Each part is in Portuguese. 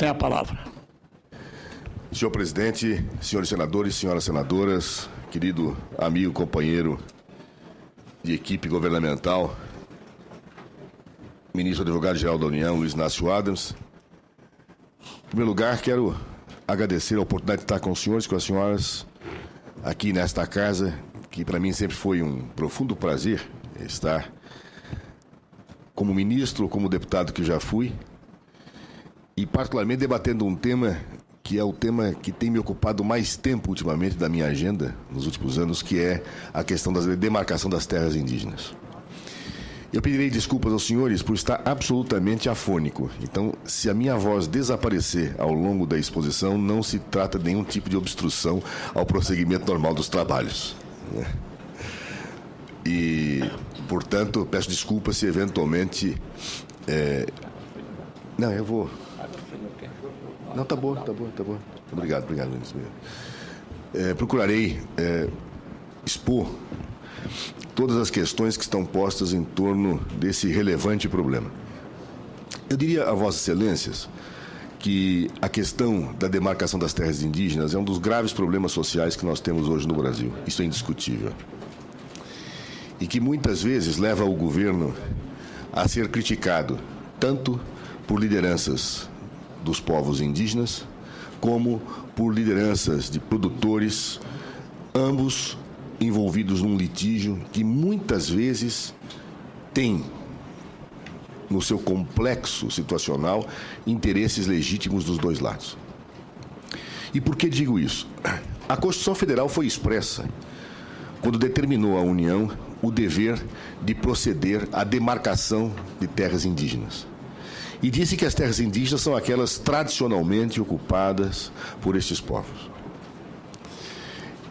tem a palavra. Senhor presidente, senhores senadores, senhoras senadoras, querido amigo, companheiro de equipe governamental, ministro advogado-geral da União, Luiz Inácio Adams. Em primeiro lugar, quero agradecer a oportunidade de estar com os senhores e com as senhoras aqui nesta casa, que para mim sempre foi um profundo prazer estar como ministro, como deputado que já fui, e particularmente debatendo um tema que é o tema que tem me ocupado mais tempo ultimamente da minha agenda, nos últimos anos, que é a questão da demarcação das terras indígenas. Eu pedirei desculpas aos senhores por estar absolutamente afônico. Então, se a minha voz desaparecer ao longo da exposição, não se trata de nenhum tipo de obstrução ao prosseguimento normal dos trabalhos. E, portanto, peço desculpas se eventualmente... Não, eu vou... Não, tá bom. Obrigado, Luiz. Procurarei expor todas as questões que estão postas em torno desse relevante problema. Eu diria a Vossas Excelências que a questão da demarcação das terras indígenas é um dos graves problemas sociais que nós temos hoje no Brasil. Isso é indiscutível. E que muitas vezes leva o governo a ser criticado tanto por lideranças dos povos indígenas como por lideranças de produtores, ambos envolvidos num litígio que muitas vezes tem no seu complexo situacional interesses legítimos dos dois lados. E por que digo isso? A Constituição Federal foi expressa quando determinou à União o dever de proceder à demarcação de terras indígenas. E disse que as terras indígenas são aquelas tradicionalmente ocupadas por estes povos.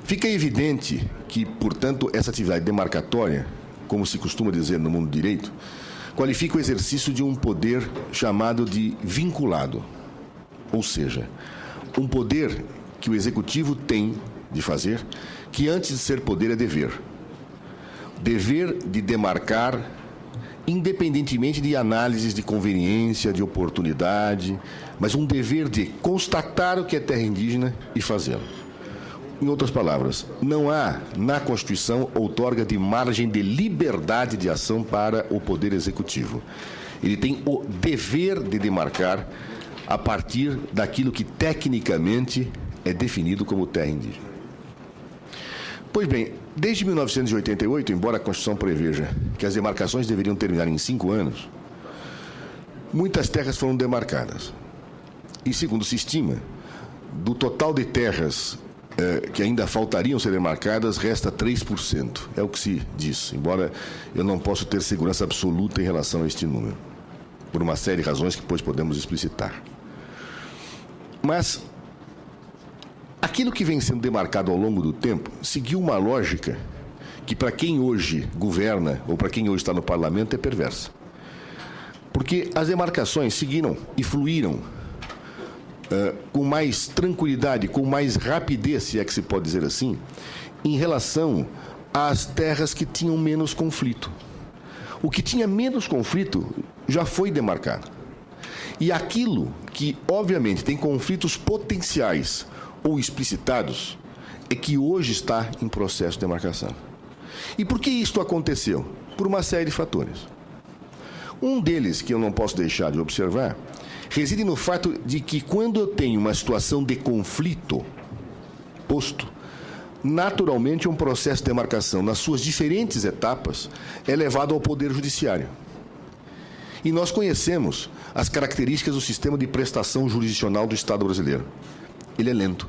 Fica evidente que, portanto, essa atividade demarcatória, como se costuma dizer no mundo do direito, qualifica o exercício de um poder chamado de vinculado. Ou seja, um poder que o Executivo tem de fazer, que antes de ser poder é dever. Dever de demarcar, independentemente de análises de conveniência, de oportunidade, mas um dever de constatar o que é terra indígena e fazê-lo. Em outras palavras, não há na Constituição outorga de margem de liberdade de ação para o Poder Executivo. Ele tem o dever de demarcar a partir daquilo que tecnicamente é definido como terra indígena. Pois bem, desde 1988, embora a Constituição preveja que as demarcações deveriam terminar em 5 anos, muitas terras foram demarcadas. E, segundo se estima, do total de terras que ainda faltariam ser demarcadas, resta 3%. É o que se diz, embora eu não possa ter segurança absoluta em relação a este número, por uma série de razões que depois podemos explicitar. Mas aquilo que vem sendo demarcado ao longo do tempo seguiu uma lógica que, para quem hoje governa ou para quem hoje está no parlamento, é perversa. Porque as demarcações seguiram e fluíram com mais tranquilidade, com mais rapidez, se é que se pode dizer assim, em relação às terras que tinham menos conflito. O que tinha menos conflito já foi demarcado. E aquilo que, obviamente, tem conflitos potenciais ou explicitados, é que hoje está em processo de demarcação. E por que isto aconteceu? Por uma série de fatores. Um deles, que eu não posso deixar de observar, reside no fato de que, quando eu tenho uma situação de conflito posto, naturalmente um processo de demarcação, nas suas diferentes etapas, é levado ao Poder Judiciário. E nós conhecemos as características do sistema de prestação jurisdicional do Estado brasileiro. Ele é lento.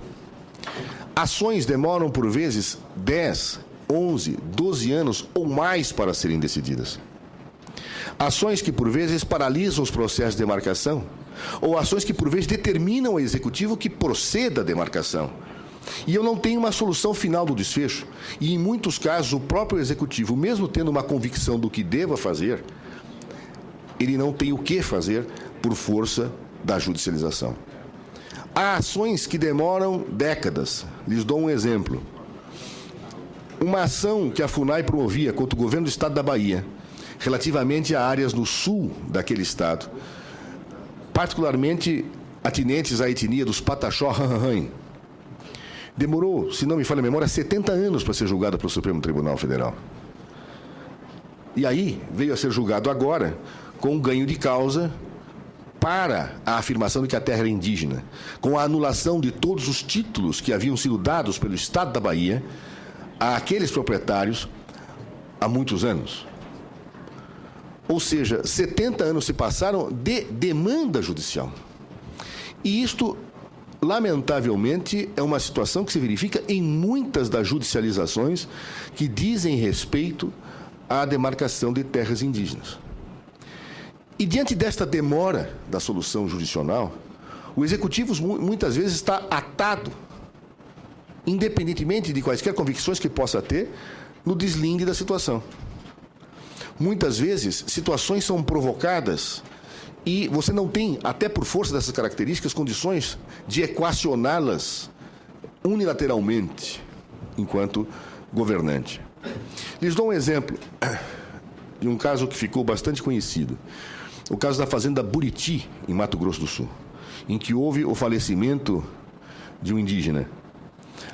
Ações demoram, por vezes, 10, 11, 12 anos ou mais para serem decididas. Ações que, por vezes, paralisam os processos de demarcação, ou ações que, por vezes, determinam ao Executivo que proceda a demarcação. E eu não tenho uma solução final do desfecho. E, em muitos casos, o próprio Executivo, mesmo tendo uma convicção do que deva fazer, ele não tem o que fazer por força da judicialização. Há ações que demoram décadas. Lhes dou um exemplo. Uma ação que a FUNAI promovia contra o governo do Estado da Bahia, relativamente a áreas no sul daquele Estado, particularmente atinentes à etnia dos Pataxó Ranhanhan. Demorou, se não me falha a memória, 70 anos para ser julgado pelo Supremo Tribunal Federal. E aí veio a ser julgado agora com um ganho de causa para a afirmação de que a terra era indígena, com a anulação de todos os títulos que haviam sido dados pelo Estado da Bahia àqueles proprietários há muitos anos. Ou seja, 70 anos se passaram de demanda judicial. E isto, lamentavelmente, é uma situação que se verifica em muitas das judicializações que dizem respeito à demarcação de terras indígenas. E diante desta demora da solução judicional, o Executivo muitas vezes está atado, independentemente de quaisquer convicções que possa ter, no deslinde da situação. Muitas vezes, situações são provocadas e você não tem, até por força dessas características, condições de equacioná-las unilateralmente, enquanto governante. Lhes dou um exemplo de um caso que ficou bastante conhecido. O caso da fazenda Buriti, em Mato Grosso do Sul, em que houve o falecimento de um indígena,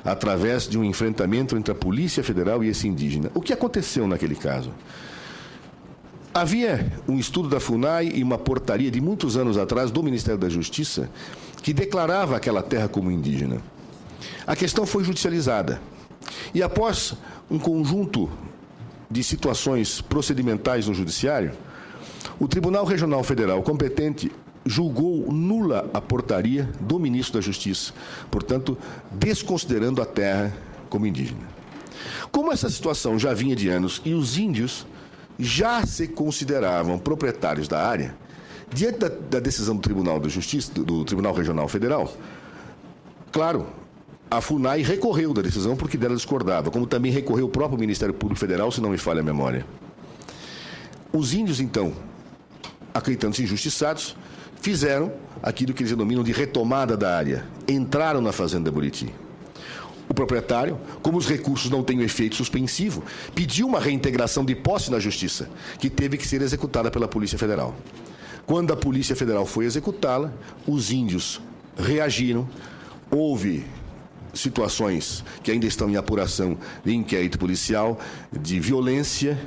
através de um enfrentamento entre a Polícia Federal e esse indígena. O que aconteceu naquele caso? Havia um estudo da FUNAI e uma portaria de muitos anos atrás do Ministério da Justiça que declarava aquela terra como indígena. A questão foi judicializada. E após um conjunto de situações procedimentais no Judiciário, o Tribunal Regional Federal competente julgou nula a portaria do Ministro da Justiça, portanto, desconsiderando a terra como indígena. Como essa situação já vinha de anos e os índios já se consideravam proprietários da área, diante da decisão do Tribunal da Justiça, do Tribunal Regional Federal, claro, a FUNAI recorreu da decisão porque dela discordava, como também recorreu o próprio Ministério Público Federal, se não me falha a memória. Os índios, então, acreditando-se injustiçados, fizeram aquilo que eles denominam de retomada da área, entraram na fazenda Buriti. O proprietário, como os recursos não têm um efeito suspensivo, pediu uma reintegração de posse na Justiça, que teve que ser executada pela Polícia Federal. Quando a Polícia Federal foi executá-la, os índios reagiram, houve situações que ainda estão em apuração de inquérito policial, de violência,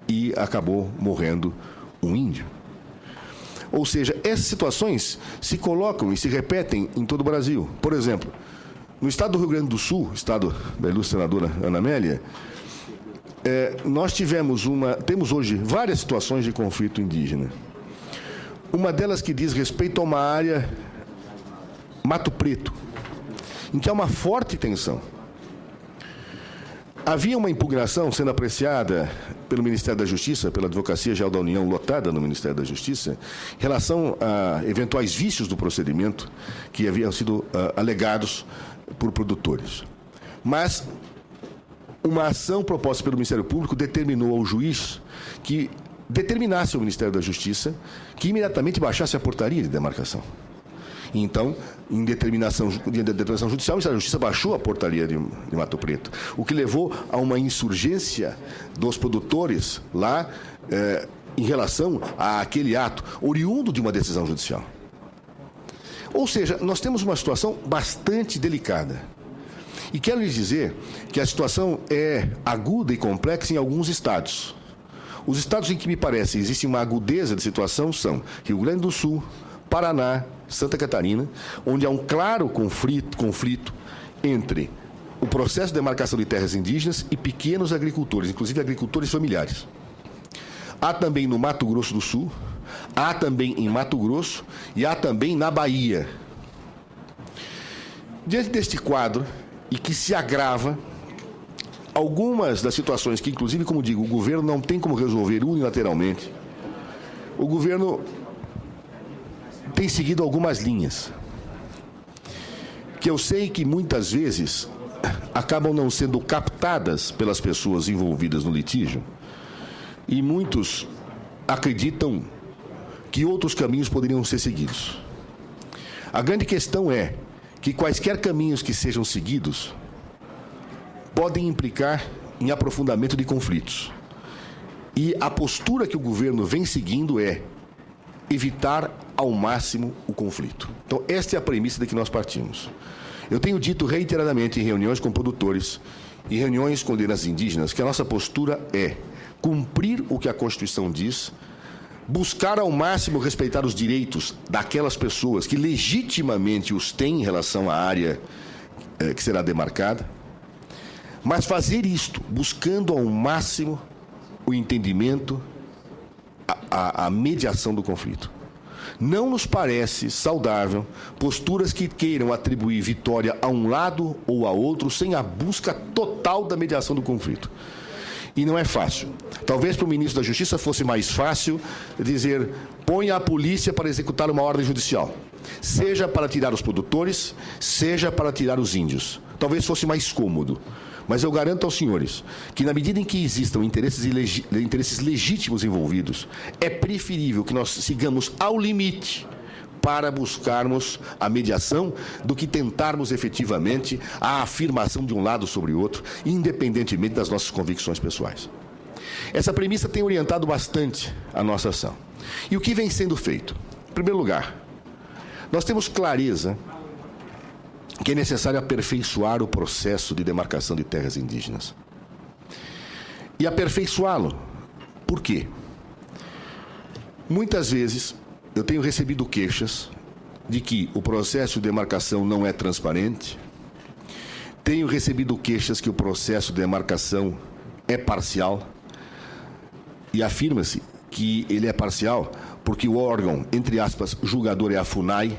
e acabou morrendo um índio. Ou seja, essas situações se colocam e se repetem em todo o Brasil. Por exemplo, no estado do Rio Grande do Sul, estado da ilustre senadora Ana Amélia, nós temos hoje várias situações de conflito indígena. Uma delas que diz respeito a uma área Mato Preto, em que há uma forte tensão. Havia uma impugnação sendo apreciada pelo Ministério da Justiça, pela Advocacia Geral da União, lotada no Ministério da Justiça, em relação a eventuais vícios do procedimento que haviam sido alegados por produtores. Mas uma ação proposta pelo Ministério Público determinou ao juiz que determinasse ao Ministério da Justiça que imediatamente baixasse a portaria de demarcação. Então, em determinação judicial, o Ministério da Justiça baixou a portaria de Mato Preto, o que levou a uma insurgência dos produtores lá em relação àquele ato, oriundo de uma decisão judicial. Ou seja, nós temos uma situação bastante delicada. E quero lhes dizer que a situação é aguda e complexa em alguns estados. Os estados em que me parece existe uma agudeza de situação são Rio Grande do Sul, Paraná, Santa Catarina, onde há um claro conflito entre o processo de demarcação de terras indígenas e pequenos agricultores, inclusive agricultores familiares. Há também no Mato Grosso do Sul, há também em Mato Grosso e há também na Bahia. Diante deste quadro, e que se agrava, algumas das situações que, inclusive, como digo, o governo não tem como resolver unilateralmente, o governo tem seguido algumas linhas, que eu sei que muitas vezes acabam não sendo captadas pelas pessoas envolvidas no litígio, e muitos acreditam que outros caminhos poderiam ser seguidos. A grande questão é que quaisquer caminhos que sejam seguidos podem implicar em aprofundamento de conflitos. E a postura que o governo vem seguindo é evitar ao máximo o conflito. Então, esta é a premissa de que nós partimos. Eu tenho dito reiteradamente em reuniões com produtores e reuniões com lideranças indígenas que a nossa postura é cumprir o que a Constituição diz, buscar ao máximo respeitar os direitos daquelas pessoas que legitimamente os têm em relação à área que será demarcada, mas fazer isto buscando ao máximo o entendimento, a mediação do conflito. Não nos parece saudável posturas que queiram atribuir vitória a um lado ou a outro sem a busca total da mediação do conflito. E não é fácil. Talvez para o ministro da Justiça fosse mais fácil dizer: ponha a polícia para executar uma ordem judicial, seja para tirar os produtores, seja para tirar os índios. Talvez fosse mais cômodo. Mas eu garanto aos senhores que, na medida em que existam interesses legítimos envolvidos, é preferível que nós sigamos ao limite para buscarmos a mediação do que tentarmos efetivamente a afirmação de um lado sobre o outro, independentemente das nossas convicções pessoais. Essa premissa tem orientado bastante a nossa ação. E o que vem sendo feito? Em primeiro lugar, nós temos clareza que é necessário aperfeiçoar o processo de demarcação de terras indígenas. E aperfeiçoá-lo, por quê? Muitas vezes eu tenho recebido queixas de que o processo de demarcação não é transparente, tenho recebido queixas que o processo de demarcação é parcial, e afirma-se que ele é parcial porque o órgão, entre aspas, julgador é a FUNAI,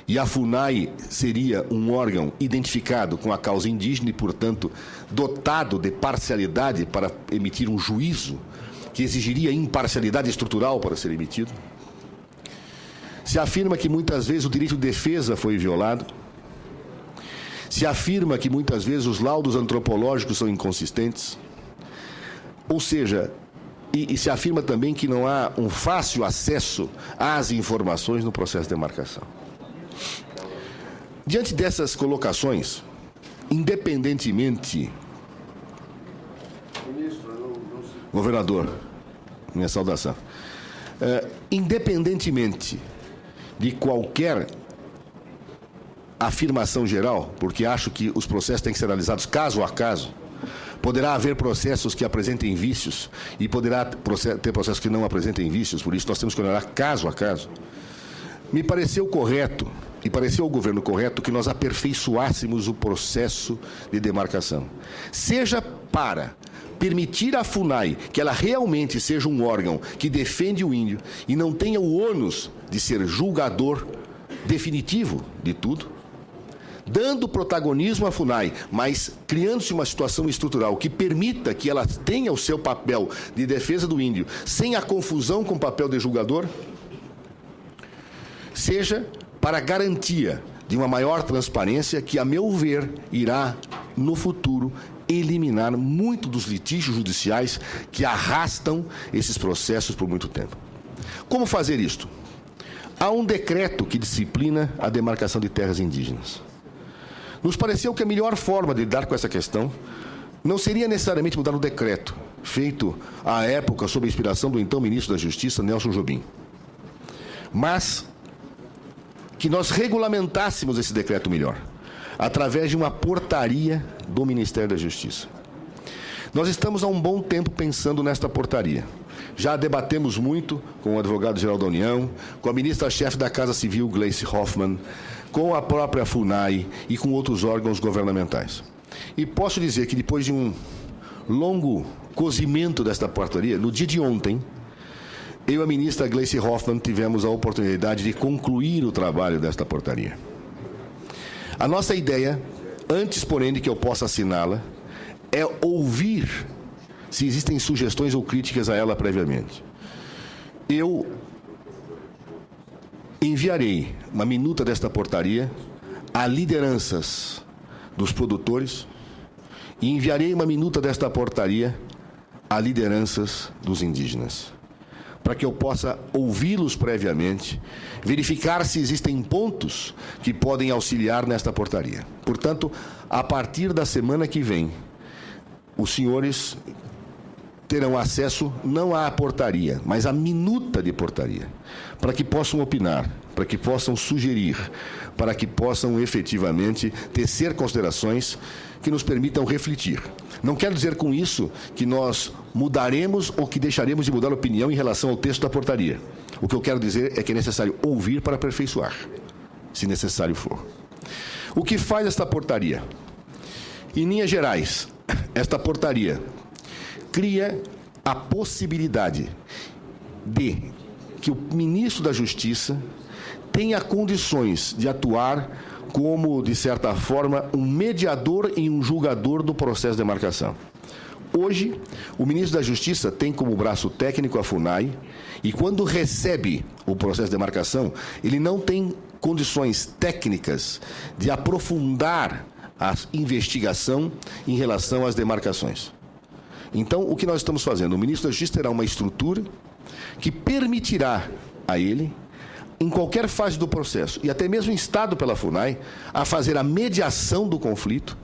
e a FUNAI seria um órgão identificado com a causa indígena e, portanto, dotado de parcialidade para emitir um juízo que exigiria imparcialidade estrutural para ser emitido. Se afirma que muitas vezes o direito de defesa foi violado. Se afirma que muitas vezes os laudos antropológicos são inconsistentes. Ou seja, e se afirma também que não há um fácil acesso às informações no processo de demarcação. Diante dessas colocações, independentemente... Governador, minha saudação. Independentemente de qualquer afirmação geral, porque acho que os processos têm que ser analisados caso a caso, poderá haver processos que apresentem vícios e poderá ter processos que não apresentem vícios, por isso nós temos que olhar caso a caso. Me pareceu correto, e pareceu ao governo correto, que nós aperfeiçoássemos o processo de demarcação. Seja para permitir à FUNAI que ela realmente seja um órgão que defende o índio e não tenha o ônus de ser julgador definitivo de tudo, dando protagonismo à FUNAI, mas criando-se uma situação estrutural que permita que ela tenha o seu papel de defesa do índio sem a confusão com o papel de julgador, seja para garantia de uma maior transparência que, a meu ver, irá, no futuro, eliminar muito dos litígios judiciais que arrastam esses processos por muito tempo. Como fazer isto? Há um decreto que disciplina a demarcação de terras indígenas. Nos pareceu que a melhor forma de lidar com essa questão não seria necessariamente mudar o decreto, feito à época sob a inspiração do então ministro da Justiça, Nelson Jobim, mas que nós regulamentássemos esse decreto melhor, através de uma portaria do Ministério da Justiça. Nós estamos há um bom tempo pensando nesta portaria. Já debatemos muito com o advogado-geral da União, com a ministra-chefe da Casa Civil, Gleice Hoffmann, com a própria FUNAI e com outros órgãos governamentais. E posso dizer que, depois de um longo cozimento desta portaria, no dia de ontem, eu e a ministra Gleice Hoffmann tivemos a oportunidade de concluir o trabalho desta portaria. A nossa ideia, antes, porém, de que eu possa assiná-la, é ouvir se existem sugestões ou críticas a ela previamente. Eu enviarei uma minuta desta portaria a lideranças dos produtores e enviarei uma minuta desta portaria a lideranças dos indígenas, para que eu possa ouvi-los previamente, verificar se existem pontos que podem auxiliar nesta portaria. Portanto, a partir da semana que vem, os senhores terão acesso não à portaria, mas à minuta de portaria, para que possam opinar, para que possam sugerir, para que possam efetivamente tecer considerações que nos permitam refletir. Não quero dizer com isso que nós mudaremos ou que deixaremos de mudar a opinião em relação ao texto da portaria. O que eu quero dizer é que é necessário ouvir para aperfeiçoar, se necessário for. O que faz esta portaria? Em linhas gerais, esta portaria cria a possibilidade de que o ministro da Justiça tenha condições de atuar como, de certa forma, um mediador e um julgador do processo de demarcação. Hoje, o ministro da Justiça tem como braço técnico a FUNAI e, quando recebe o processo de demarcação, ele não tem condições técnicas de aprofundar a investigação em relação às demarcações. Então, o que nós estamos fazendo? O ministro da Justiça terá uma estrutura que permitirá a ele, em qualquer fase do processo, e até mesmo instado pela FUNAI, a fazer a mediação do conflito,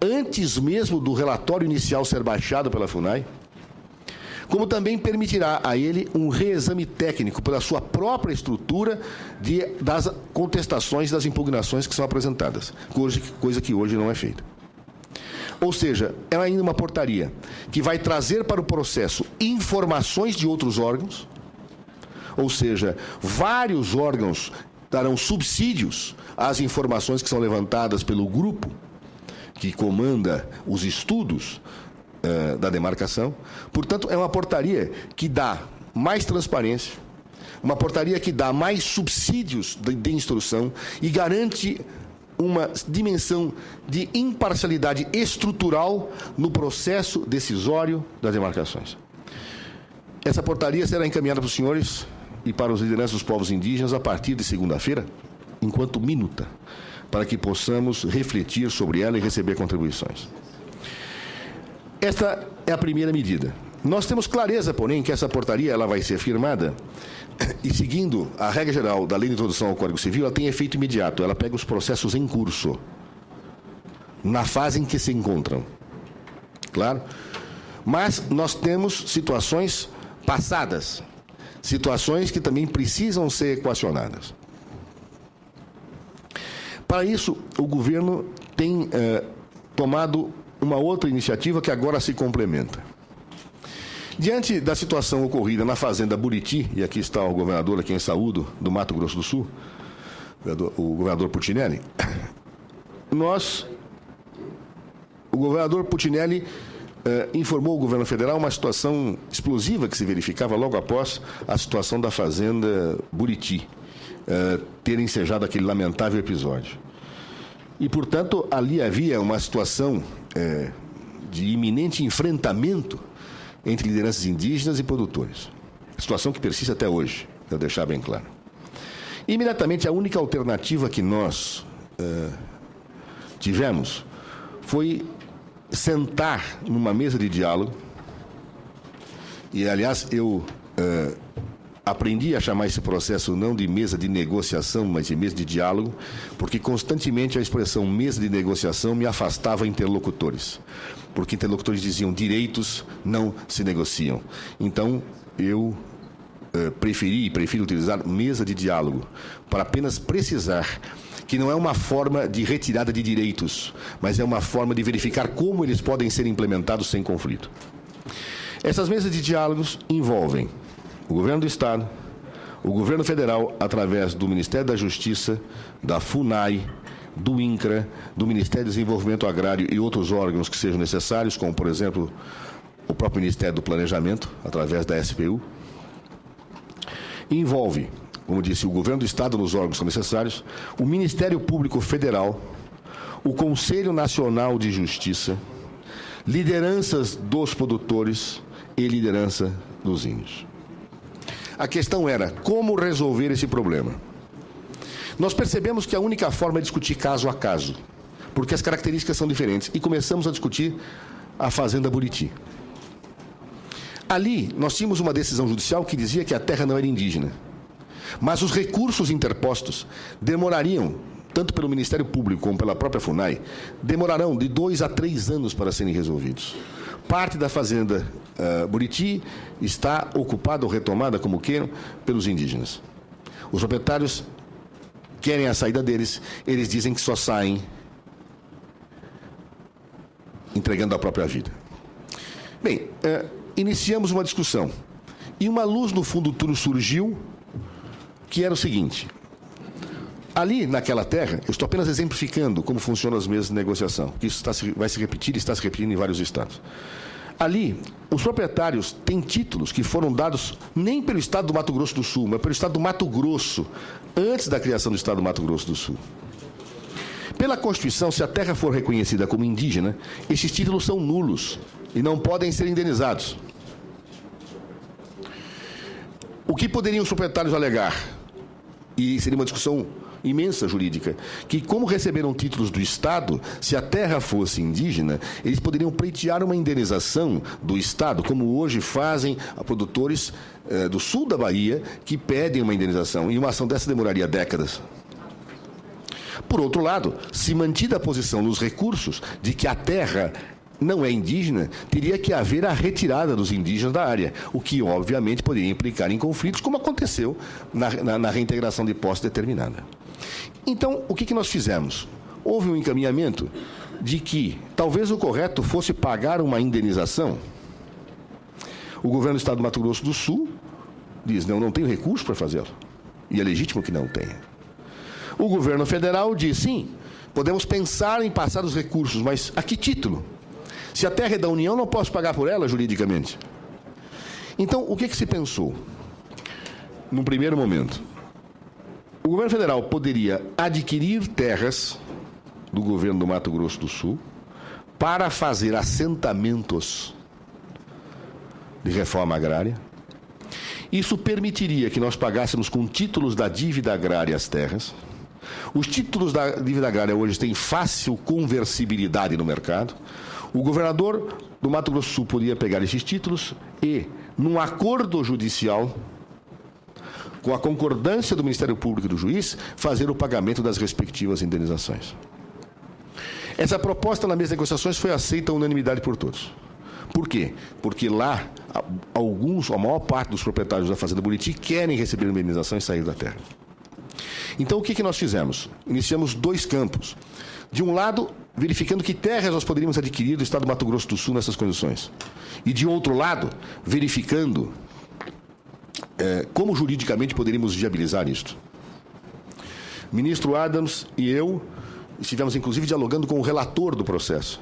antes mesmo do relatório inicial ser baixado pela FUNAI, como também permitirá a ele um reexame técnico pela sua própria estrutura das contestações, das impugnações que são apresentadas, coisa que hoje não é feita. Ou seja, é ainda uma portaria que vai trazer para o processo informações de outros órgãos, ou seja, vários órgãos darão subsídios às informações que são levantadas pelo grupo que comanda os estudos da demarcação. Portanto, é uma portaria que dá mais transparência, uma portaria que dá mais subsídios de instrução e garante uma dimensão de imparcialidade estrutural no processo decisório das demarcações. Essa portaria será encaminhada para os senhores e para os lideranças dos povos indígenas a partir de segunda-feira, enquanto minuta, para que possamos refletir sobre ela e receber contribuições. Esta é a primeira medida. Nós temos clareza, porém, que essa portaria ela vai ser firmada e, seguindo a regra geral da Lei de Introdução ao Código Civil, ela tem efeito imediato. Ela pega os processos em curso, na fase em que se encontram. Claro? Mas nós temos situações passadas, situações que também precisam ser equacionadas. Para isso, o governo tem tomado uma outra iniciativa que agora se complementa. Diante da situação ocorrida na fazenda Buriti, e aqui está o governador, aqui em saúdo, do Mato Grosso do Sul, o governador Puccinelli, o governador Puccinelli informou o governo federal uma situação explosiva que se verificava logo após a situação da fazenda Buriti ter ensejado aquele lamentável episódio. E, portanto, ali havia uma situação de iminente enfrentamento entre lideranças indígenas e produtores. Situação que persiste até hoje, para deixar bem claro. Imediatamente, a única alternativa que nós tivemos foi sentar numa mesa de diálogo, e, aliás, eu aprendi a chamar esse processo não de mesa de negociação, mas de mesa de diálogo, porque constantemente a expressão mesa de negociação me afastava interlocutores, porque interlocutores diziam direitos não se negociam. Então, eu prefiro utilizar mesa de diálogo, para apenas precisar que não é uma forma de retirada de direitos, mas é uma forma de verificar como eles podem ser implementados sem conflito. Essas mesas de diálogos envolvem o governo do Estado, o governo federal, através do Ministério da Justiça, da FUNAI, do INCRA, do Ministério do Desenvolvimento Agrário e outros órgãos que sejam necessários, como, por exemplo, o próprio Ministério do Planejamento, através da SPU. Envolve, como disse, o governo do Estado nos órgãos que são necessários, o Ministério Público Federal, o Conselho Nacional de Justiça, lideranças dos produtores e liderança dos índios. A questão era como resolver esse problema. Nós percebemos que a única forma é discutir caso a caso, porque as características são diferentes, e começamos a discutir a fazenda Buriti. Ali, nós tínhamos uma decisão judicial que dizia que a terra não era indígena, mas os recursos interpostos demorariam tanto pelo Ministério Público como pela própria FUNAI, demorarão de 2 a 3 anos para serem resolvidos. Parte da fazenda Buriti está ocupada ou retomada, como queiram, pelos indígenas. Os proprietários querem a saída deles, eles dizem que só saem entregando a própria vida. Bem, iniciamos uma discussão e uma luz no fundo do túnel surgiu, que era o seguinte: ali naquela terra, eu estou apenas exemplificando como funcionam as mesas de negociação, que isso vai se repetir e está se repetindo em vários estados. Ali, os proprietários têm títulos que foram dados nem pelo Estado do Mato Grosso do Sul, mas pelo Estado do Mato Grosso, antes da criação do Estado do Mato Grosso do Sul. Pela Constituição, se a terra for reconhecida como indígena, esses títulos são nulos e não podem ser indenizados. O que poderiam os proprietários alegar? E seria uma discussão imensa jurídica, que como receberam títulos do Estado, se a terra fosse indígena, eles poderiam pleitear uma indenização do Estado, como hoje fazem produtores do sul da Bahia, que pedem uma indenização, e uma ação dessa demoraria décadas. Por outro lado, se mantida a posição nos recursos de que a terra não é indígena, teria que haver a retirada dos indígenas da área, o que, obviamente, poderia implicar em conflitos, como aconteceu na reintegração de posse determinada. Então, o que nós fizemos? Houve um encaminhamento de que talvez o correto fosse pagar uma indenização. O governo do Estado do Mato Grosso do Sul diz: não tenho recurso para fazê-lo. E é legítimo que não tenha. O governo federal diz: sim, podemos pensar em passar os recursos, mas a que título? Se a terra é da União, não posso pagar por ela juridicamente. Então, o que se pensou? Num primeiro momento, o governo federal poderia adquirir terras do governo do Mato Grosso do Sul para fazer assentamentos de reforma agrária. Isso permitiria que nós pagássemos com títulos da dívida agrária as terras. Os títulos da dívida agrária hoje têm fácil conversibilidade no mercado. O governador do Mato Grosso do Sul poderia pegar esses títulos e, num acordo judicial, com a concordância do Ministério Público e do juiz, fazer o pagamento das respectivas indenizações. Essa proposta na mesa de negociações foi aceita à unanimidade por todos. Por quê? Porque lá, a maior parte dos proprietários da Fazenda Buriti querem receber uma indenização e sair da terra. Então, o que nós fizemos? Iniciamos 2 campos. De um lado, verificando que terras nós poderíamos adquirir do Estado do Mato Grosso do Sul nessas condições. E, de outro lado, verificando como juridicamente poderíamos viabilizar isto. O ministro Adams e eu estivemos, inclusive, dialogando com o relator do processo.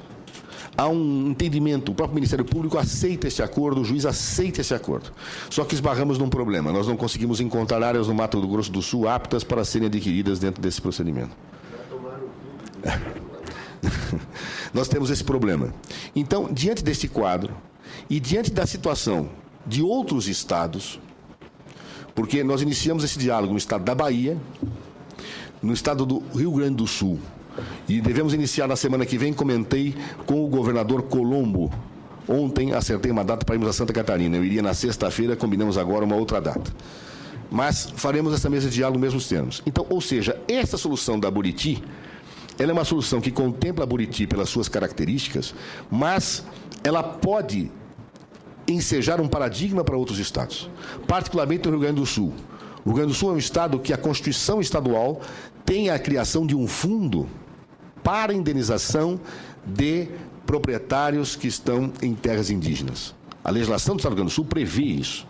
Há um entendimento, o próprio Ministério Público aceita esse acordo, o juiz aceita esse acordo. Só que esbarramos num problema: nós não conseguimos encontrar áreas no Mato Grosso do Sul aptas para serem adquiridas dentro desse procedimento. Nós temos esse problema. Então, diante desse quadro e diante da situação de outros estados, porque nós iniciamos esse diálogo no estado da Bahia, no estado do Rio Grande do Sul, e devemos iniciar na semana que vem. Comentei com o governador Colombo. Ontem acertei uma data para irmos a Santa Catarina. Eu iria na sexta-feira, combinamos agora uma outra data. Mas faremos essa mesa de diálogo nos mesmos termos. Então, ou seja, essa solução da Buriti, ela é uma solução que contempla a Buriti pelas suas características, mas ela pode ensejar um paradigma para outros estados, particularmente no Rio Grande do Sul. O Rio Grande do Sul é um estado que a Constituição estadual tem a criação de um fundo para indenização de proprietários que estão em terras indígenas. A legislação do Estado do Rio Grande do Sul prevê isso.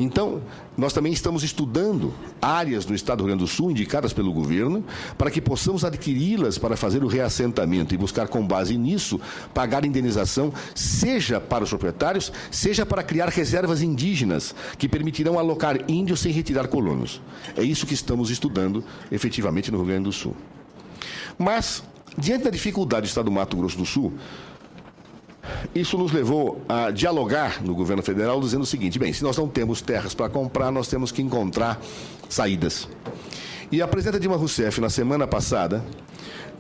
Então, nós também estamos estudando áreas do Estado do Rio Grande do Sul, indicadas pelo governo, para que possamos adquiri-las para fazer o reassentamento e buscar, com base nisso, pagar indenização, seja para os proprietários, seja para criar reservas indígenas, que permitirão alocar índios sem retirar colonos. É isso que estamos estudando, efetivamente, no Rio Grande do Sul. Mas, diante da dificuldade do Estado do Mato Grosso do Sul, isso nos levou a dialogar no governo federal, dizendo o seguinte: bem, se nós não temos terras para comprar, nós temos que encontrar saídas. E a presidenta Dilma Rousseff, na semana passada,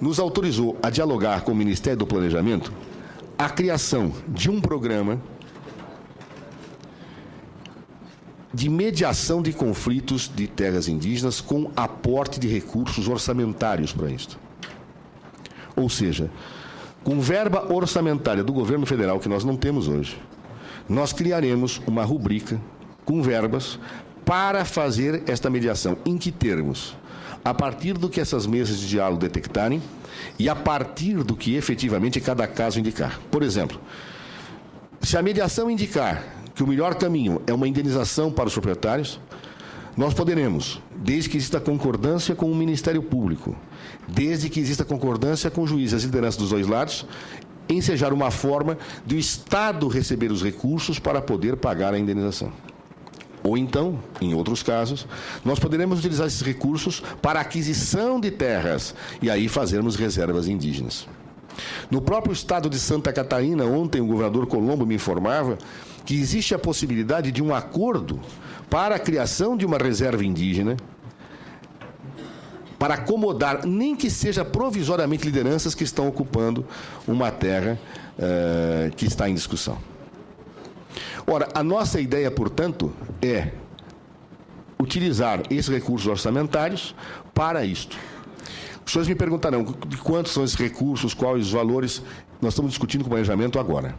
nos autorizou a dialogar com o Ministério do Planejamento a criação de um programa de mediação de conflitos de terras indígenas com aporte de recursos orçamentários para isso. Ou seja, com verba orçamentária do governo federal, que nós não temos hoje, nós criaremos uma rubrica com verbas para fazer esta mediação. Em que termos? A partir do que essas mesas de diálogo detectarem e a partir do que efetivamente cada caso indicar. Por exemplo, se a mediação indicar que o melhor caminho é uma indenização para os proprietários, nós poderemos, desde que exista concordância com o Ministério Público, desde que exista concordância com o juiz e as lideranças dos dois lados, ensejar uma forma do Estado receber os recursos para poder pagar a indenização. Ou então, em outros casos, nós poderemos utilizar esses recursos para aquisição de terras e aí fazermos reservas indígenas. No próprio estado de Santa Catarina, ontem o governador Colombo me informava que existe a possibilidade de um acordo para a criação de uma reserva indígena para acomodar, nem que seja provisoriamente, lideranças que estão ocupando uma terra que está em discussão. Ora, a nossa ideia, portanto, é utilizar esses recursos orçamentários para isto. Os senhores me perguntarão de quantos são esses recursos, quais os valores. Nós estamos discutindo com o planejamento agora.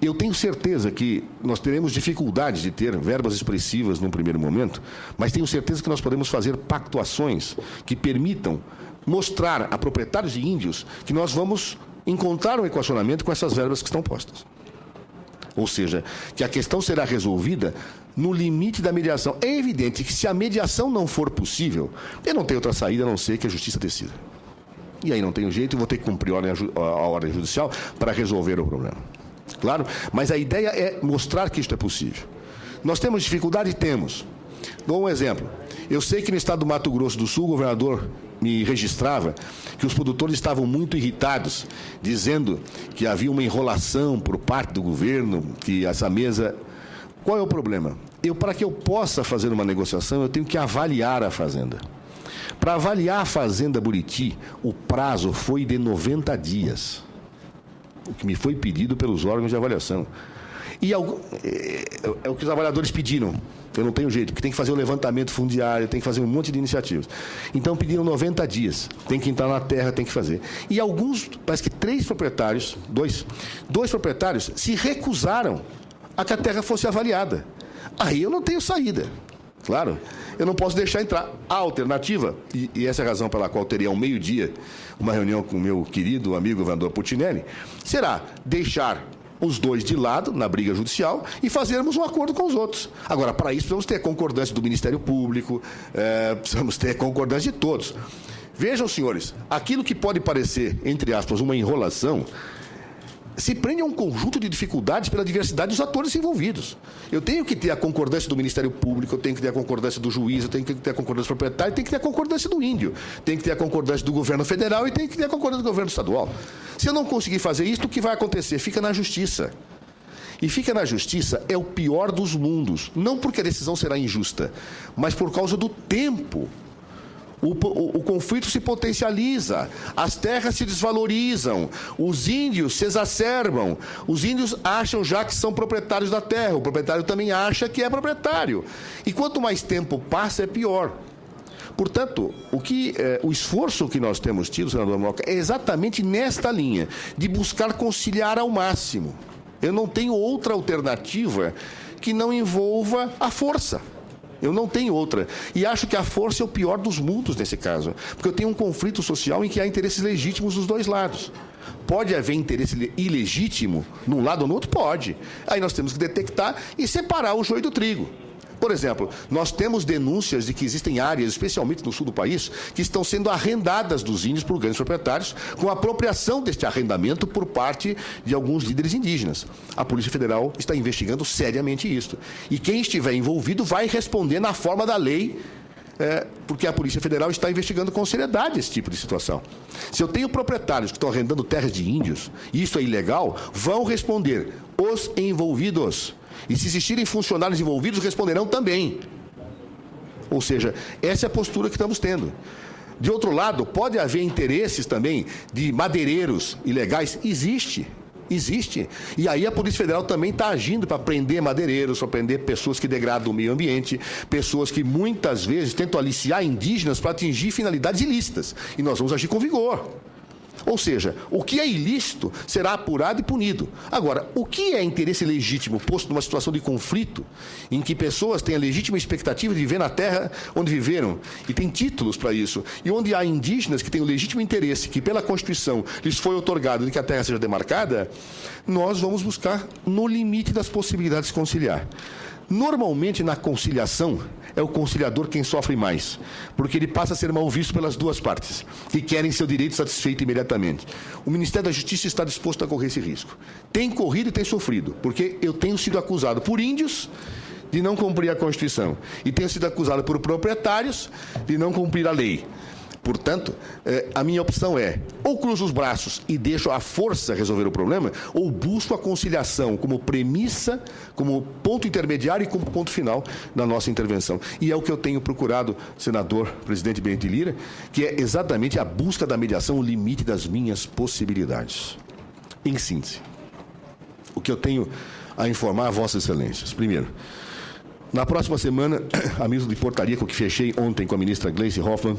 Eu tenho certeza que nós teremos dificuldade de ter verbas expressivas num primeiro momento, mas tenho certeza que nós podemos fazer pactuações que permitam mostrar a proprietários de índios que nós vamos encontrar um equacionamento com essas verbas que estão postas. Ou seja, que a questão será resolvida no limite da mediação. É evidente que se a mediação não for possível, eu não tenho outra saída a não ser que a justiça decida. E aí não tenho jeito, eu vou ter que cumprir a ordem judicial para resolver o problema. Claro? Mas a ideia é mostrar que isto é possível. Nós temos dificuldade? Temos. Dou um exemplo. Eu sei que no estado do Mato Grosso do Sul, o governador me registrava que os produtores estavam muito irritados, dizendo que havia uma enrolação por parte do governo, que essa mesa... Qual é o problema? Para que eu possa fazer uma negociação, eu tenho que avaliar a fazenda. Para avaliar a fazenda Buriti, o prazo foi de 90 dias. O que me foi pedido pelos órgãos de avaliação. E é o que os avaliadores pediram. Eu não tenho jeito, porque tem que fazer o levantamento fundiário, tem que fazer um monte de iniciativas. Então pediram 90 dias. Tem que entrar na terra, tem que fazer. E alguns, parece que 3 proprietários, dois proprietários, se recusaram a que a terra fosse avaliada. Aí eu não tenho saída. Claro, eu não posso deixar entrar. A alternativa, e essa é a razão pela qual teria ao meio-dia uma reunião com o meu querido amigo governador Putinelli, será deixar os dois de lado na briga judicial e fazermos um acordo com os outros. Agora, para isso, precisamos ter concordância do Ministério Público, precisamos ter concordância de todos. Vejam, senhores, aquilo que pode parecer, entre aspas, uma enrolação, se prende a um conjunto de dificuldades pela diversidade dos atores envolvidos. Eu tenho que ter a concordância do Ministério Público, eu tenho que ter a concordância do juiz, eu tenho que ter a concordância do proprietário, eu tenho que ter a concordância do índio, tenho que ter a concordância do governo federal e tenho que ter a concordância do governo estadual. Se eu não conseguir fazer isso, o que vai acontecer? Fica na justiça. E fica na justiça é o pior dos mundos. Não porque a decisão será injusta, mas por causa do tempo. O conflito se potencializa, as terras se desvalorizam, os índios se exacerbam, os índios acham já que são proprietários da terra, o proprietário também acha que é proprietário. E quanto mais tempo passa, é pior. Portanto, o esforço que nós temos tido, senador Moca, é exatamente nesta linha, de buscar conciliar ao máximo. Eu não tenho outra alternativa que não envolva a força. Eu não tenho outra. E acho que a força é o pior dos mundos nesse caso. Porque eu tenho um conflito social em que há interesses legítimos dos dois lados. Pode haver interesse ilegítimo num lado ou no outro? Pode. Aí nós temos que detectar e separar o joio do trigo. Por exemplo, nós temos denúncias de que existem áreas, especialmente no sul do país, que estão sendo arrendadas dos índios por grandes proprietários, com apropriação deste arrendamento por parte de alguns líderes indígenas. A Polícia Federal está investigando seriamente isso. E quem estiver envolvido vai responder na forma da lei, porque a Polícia Federal está investigando com seriedade esse tipo de situação. Se eu tenho proprietários que estão arrendando terras de índios, e isso é ilegal, vão responder os envolvidos. E se existirem funcionários envolvidos, responderão também. Ou seja, essa é a postura que estamos tendo. De outro lado, pode haver interesses também de madeireiros ilegais? Existe. Existe. E aí a Polícia Federal também está agindo para prender madeireiros, para prender pessoas que degradam o meio ambiente, pessoas que muitas vezes tentam aliciar indígenas para atingir finalidades ilícitas. E nós vamos agir com vigor. Ou seja, o que é ilícito será apurado e punido. Agora, o que é interesse legítimo posto numa situação de conflito em que pessoas têm a legítima expectativa de viver na terra onde viveram e têm títulos para isso, e onde há indígenas que têm o legítimo interesse que pela Constituição lhes foi otorgado de que a terra seja demarcada, nós vamos buscar no limite das possibilidades conciliar. Normalmente, na conciliação, é o conciliador quem sofre mais, porque ele passa a ser mal visto pelas duas partes, que querem seu direito satisfeito imediatamente. O Ministério da Justiça está disposto a correr esse risco. Tem corrido e tem sofrido, porque eu tenho sido acusado por índios de não cumprir a Constituição, e tenho sido acusado por proprietários de não cumprir a lei. Portanto, a minha opção é, ou cruzo os braços e deixo a força resolver o problema, ou busco a conciliação como premissa, como ponto intermediário e como ponto final da nossa intervenção. E é o que eu tenho procurado, senador, presidente Benedito Lira, que é exatamente a busca da mediação, o limite das minhas possibilidades. Em síntese, o que eu tenho a informar a Vossas Excelências. Primeiro, na próxima semana, a ministra de Portaria, com que fechei ontem com a ministra Gleice Hoffmann,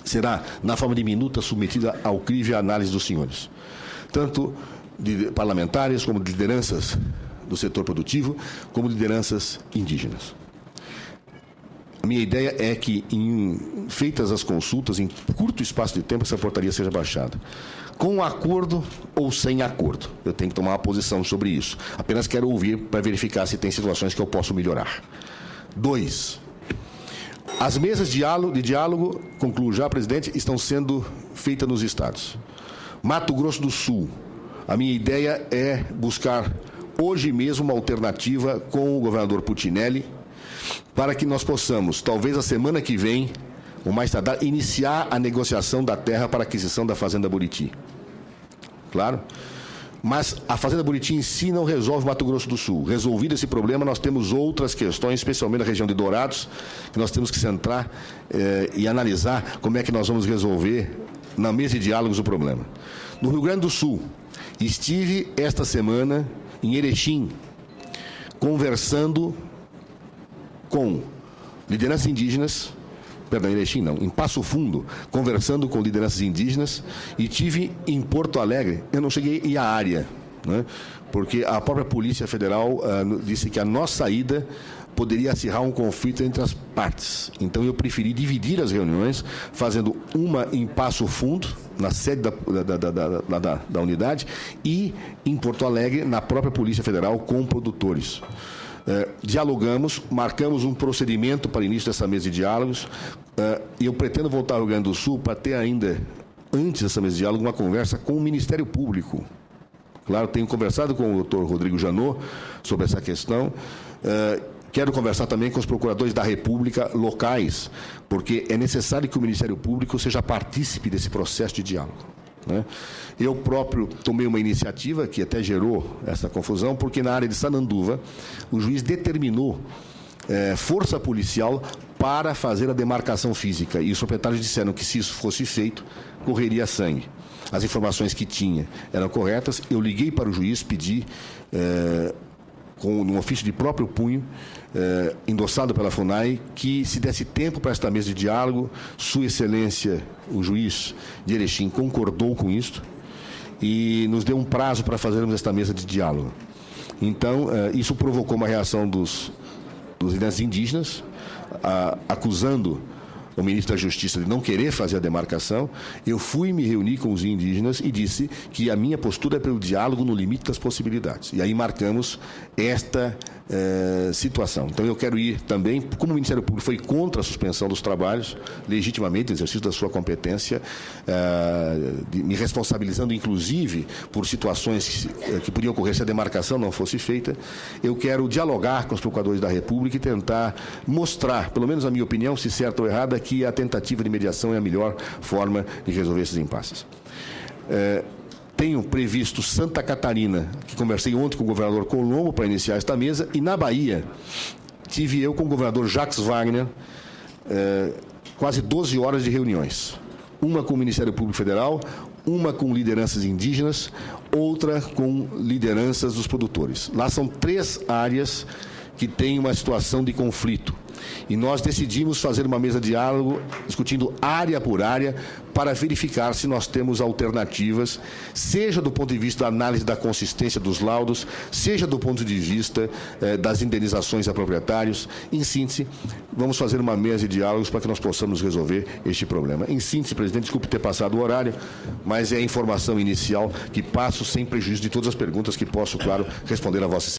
será, na forma de minuta, submetida ao crivo e à análise dos senhores, tanto de parlamentares, como de lideranças do setor produtivo, como de lideranças indígenas. A minha ideia é que, feitas as consultas, em curto espaço de tempo, essa portaria seja baixada. Com acordo ou sem acordo. Eu tenho que tomar uma posição sobre isso. Apenas quero ouvir para verificar se tem situações que eu posso melhorar. 2. As mesas de diálogo, concluo já, presidente, estão sendo feitas nos estados. Mato Grosso do Sul, a minha ideia é buscar hoje mesmo uma alternativa com o governador Putinelli para que nós possamos, talvez a semana que vem, ou mais tardar, iniciar a negociação da terra para a aquisição da Fazenda Buriti. Claro? Mas a Fazenda Buriti em si não resolve Mato Grosso do Sul. Resolvido esse problema, nós temos outras questões, especialmente na região de Dourados, que nós temos que centrar e analisar como é que nós vamos resolver na mesa de diálogos o problema. No Rio Grande do Sul, estive esta semana em Erechim, conversando com lideranças indígenas, perdão, em Erechim não, em Passo Fundo, conversando com lideranças indígenas, e tive em Porto Alegre, eu não cheguei a ir à área, né, porque a própria Polícia Federal disse que a nossa ida poderia acirrar um conflito entre as partes. Então eu preferi dividir as reuniões, fazendo uma em Passo Fundo, na sede da unidade, e em Porto Alegre, na própria Polícia Federal, com produtores. Dialogamos, marcamos um procedimento para início dessa mesa de diálogos, e eu pretendo voltar ao Rio Grande do Sul para ter ainda, antes dessa mesa de diálogo, uma conversa com o Ministério Público. Claro, tenho conversado com o doutor Rodrigo Janot sobre essa questão. Quero conversar também com os procuradores da República locais, porque é necessário que o Ministério Público seja partícipe desse processo de diálogo, né? Eu próprio tomei uma iniciativa que até gerou essa confusão, porque na área de Sananduva, o juiz determinou força policial para fazer a demarcação física, e os proprietários disseram que se isso fosse feito, correria sangue. As informações que tinha eram corretas, eu liguei para o juiz, pedi, num ofício de próprio punho, endossado pela FUNAI, que se desse tempo para esta mesa de diálogo. Sua Excelência, o juiz de Erechim, concordou com isto e nos deu um prazo para fazermos esta mesa de diálogo. Então, isso provocou uma reação dos líderes indígenas, acusando o ministro da Justiça de não querer fazer a demarcação. Eu fui me reunir com os indígenas e disse que a minha postura é pelo diálogo no limite das possibilidades. E aí marcamos esta situação. Então eu quero ir também, como o Ministério Público foi contra a suspensão dos trabalhos, legitimamente, exercício da sua competência, me responsabilizando inclusive por situações que podiam ocorrer se a demarcação não fosse feita, eu quero dialogar com os procuradores da República e tentar mostrar, pelo menos a minha opinião, se certa ou errada, que a tentativa de mediação é a melhor forma de resolver esses impasses. Tenho previsto Santa Catarina, que conversei ontem com o governador Colombo para iniciar esta mesa, e na Bahia tive eu com o governador Jacques Wagner quase 12 horas de reuniões. uma com o Ministério Público Federal, uma com lideranças indígenas, outra com lideranças dos produtores. Lá são 3 áreas que têm uma situação de conflito. E nós decidimos fazer uma mesa de diálogo, discutindo área por área, para verificar se nós temos alternativas, seja do ponto de vista da análise da consistência dos laudos, seja do ponto de vista das indenizações a proprietários. Em síntese, vamos fazer uma mesa de diálogos para que nós possamos resolver este problema. Em síntese, presidente, desculpe ter passado o horário, mas é a informação inicial que passo sem prejuízo de todas as perguntas que posso, claro, responder a vossa